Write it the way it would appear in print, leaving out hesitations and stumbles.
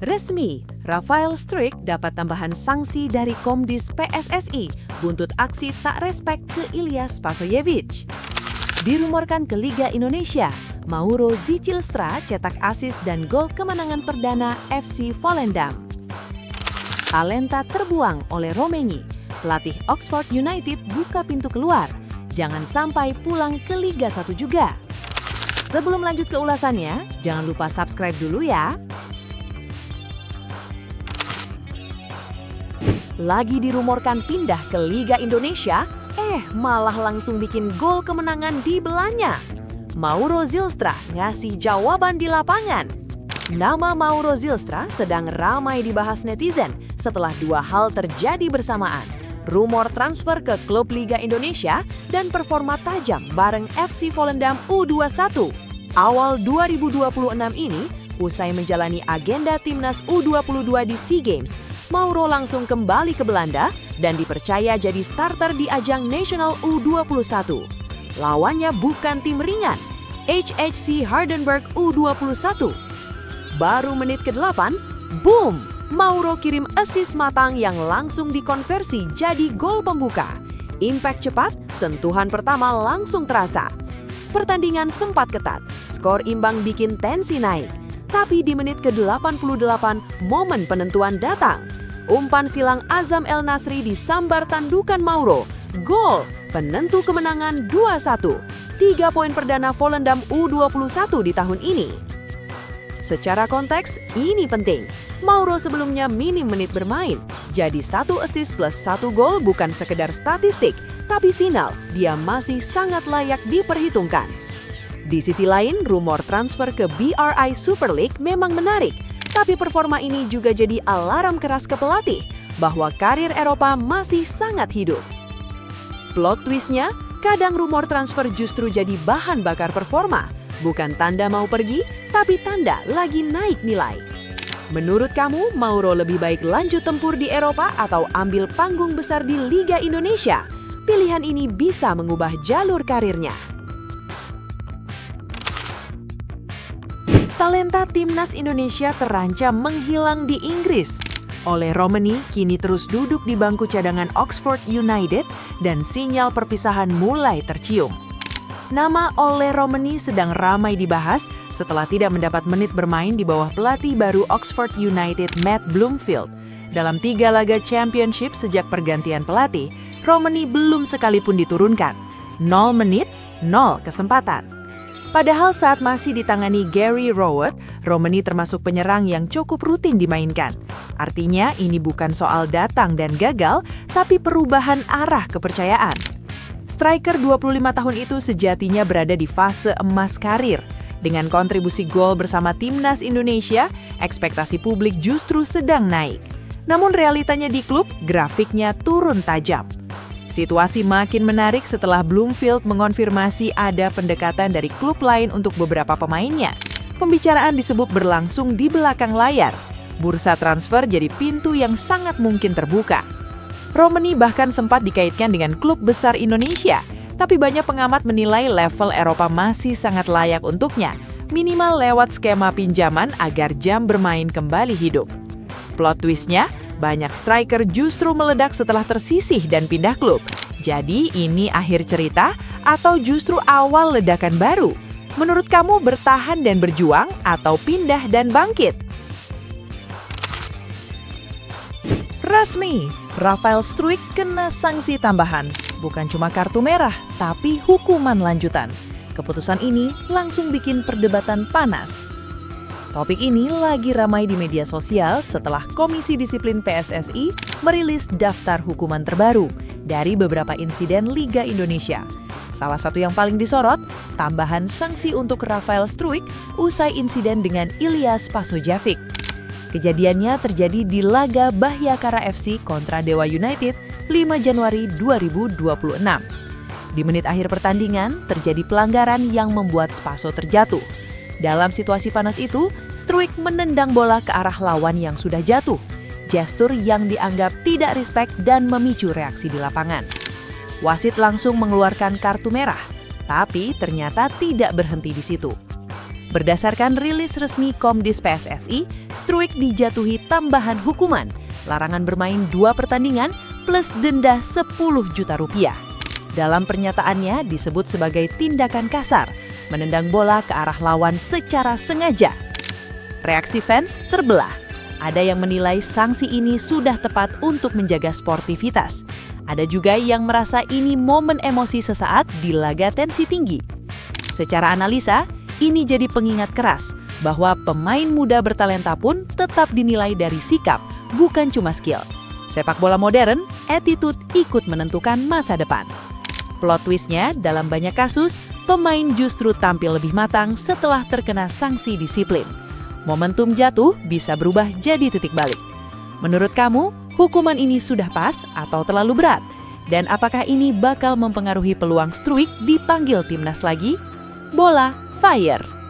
Resmi, Rafael Struijk dapat tambahan sanksi dari Komdis PSSI buntut aksi tak respek ke Ilyas Pasojevic. Dirumorkan ke Liga Indonesia, Mauro Zicilstra cetak assist dan gol kemenangan perdana FC Volendam. Talenta terbuang oleh Romagney, pelatih Oxford United buka pintu keluar. Jangan sampai pulang ke Liga 1 juga. Sebelum lanjut ke ulasannya, jangan lupa subscribe dulu ya. Lagi dirumorkan pindah ke Liga Indonesia, malah langsung bikin gol kemenangan di belanya. Mauro Zilstra ngasih jawaban di lapangan. Nama Mauro Zilstra sedang ramai dibahas netizen setelah dua hal terjadi bersamaan. Rumor transfer ke klub Liga Indonesia dan performa tajam bareng FC Volendam U21. Awal 2026 ini, usai menjalani agenda Timnas U22 di SEA Games, Mauro langsung kembali ke Belanda dan dipercaya jadi starter di ajang Nasional U21. Lawannya bukan tim ringan, HHC Hardenberg U21. Baru menit ke-8, boom! Mauro kirim assist matang yang langsung dikonversi jadi gol pembuka. Impact cepat, sentuhan pertama langsung terasa. Pertandingan sempat ketat, skor imbang bikin tensi naik. Tapi di menit ke-88, momen penentuan datang. Umpan silang Azam El Nasri disambar tandukan Mauro. Gol, penentu kemenangan 2-1. 3 poin perdana Volendam U21 di tahun ini. Secara konteks, ini penting. Mauro sebelumnya minim menit bermain. Jadi 1 assist plus 1 gol bukan sekedar statistik, tapi sinyal dia masih sangat layak diperhitungkan. Di sisi lain, rumor transfer ke BRI Super League memang menarik. Tapi performa ini juga jadi alarm keras ke pelatih bahwa karir Eropa masih sangat hidup. Plot twistnya, kadang rumor transfer justru jadi bahan bakar performa. Bukan tanda mau pergi, tapi tanda lagi naik nilai. Menurut kamu, Mauro lebih baik lanjut tempur di Eropa atau ambil panggung besar di Liga Indonesia? Pilihan ini bisa mengubah jalur karirnya. Talenta Timnas Indonesia terancam menghilang di Inggris. Ole Romagney kini terus duduk di bangku cadangan Oxford United dan sinyal perpisahan mulai tercium. Nama Ole Romagney sedang ramai dibahas setelah tidak mendapat menit bermain di bawah pelatih baru Oxford United Matt Bloomfield. Dalam 3 laga championship sejak pergantian pelatih, Romagney belum sekalipun diturunkan. 0 menit, 0 kesempatan. Padahal saat masih ditangani Gary Rowett, Romagney termasuk penyerang yang cukup rutin dimainkan. Artinya ini bukan soal datang dan gagal, tapi perubahan arah kepercayaan. Striker 25 tahun itu sejatinya berada di fase emas karir. Dengan kontribusi gol bersama Timnas Indonesia, ekspektasi publik justru sedang naik. Namun realitanya di klub, grafiknya turun tajam. Situasi makin menarik setelah Bloomfield mengonfirmasi ada pendekatan dari klub lain untuk beberapa pemainnya. Pembicaraan disebut berlangsung di belakang layar. Bursa transfer jadi pintu yang sangat mungkin terbuka. Romagney bahkan sempat dikaitkan dengan klub besar Indonesia, tapi banyak pengamat menilai level Eropa masih sangat layak untuknya, minimal lewat skema pinjaman agar jam bermain kembali hidup. Plot twistnya, banyak striker justru meledak setelah tersisih dan pindah klub. Jadi ini akhir cerita atau justru awal ledakan baru? Menurut kamu bertahan dan berjuang atau pindah dan bangkit? Resmi, Rafael Struijk kena sanksi tambahan. Bukan cuma kartu merah, tapi hukuman lanjutan. Keputusan ini langsung bikin perdebatan panas. Topik ini lagi ramai di media sosial setelah Komisi Disiplin PSSI merilis daftar hukuman terbaru dari beberapa insiden Liga Indonesia. Salah satu yang paling disorot, tambahan sanksi untuk Rafael Struijk usai insiden dengan Ilyas Pasojevic. Kejadiannya terjadi di laga Bahyakara FC kontra Dewa United 5 Januari 2026. Di menit akhir pertandingan, terjadi pelanggaran yang membuat Spaso terjatuh. Dalam situasi panas itu, Struijk menendang bola ke arah lawan yang sudah jatuh. Gestur yang dianggap tidak respect dan memicu reaksi di lapangan. Wasit langsung mengeluarkan kartu merah, tapi ternyata tidak berhenti di situ. Berdasarkan rilis resmi Komdis PSSI, Struijk dijatuhi tambahan hukuman, larangan bermain 2 pertandingan plus denda 10 juta rupiah. Dalam pernyataannya disebut sebagai tindakan kasar, menendang bola ke arah lawan secara sengaja. Reaksi fans terbelah. Ada yang menilai sanksi ini sudah tepat untuk menjaga sportivitas. Ada juga yang merasa ini momen emosi sesaat di laga tensi tinggi. Secara analisa, ini jadi pengingat keras bahwa pemain muda bertalenta pun tetap dinilai dari sikap, bukan cuma skill. Sepak bola modern, attitude ikut menentukan masa depan. Plot twistnya, dalam banyak kasus, pemain justru tampil lebih matang setelah terkena sanksi disiplin. Momentum jatuh bisa berubah jadi titik balik. Menurut kamu, hukuman ini sudah pas atau terlalu berat? Dan apakah ini bakal mempengaruhi peluang Struijk dipanggil timnas lagi? Bola Fire.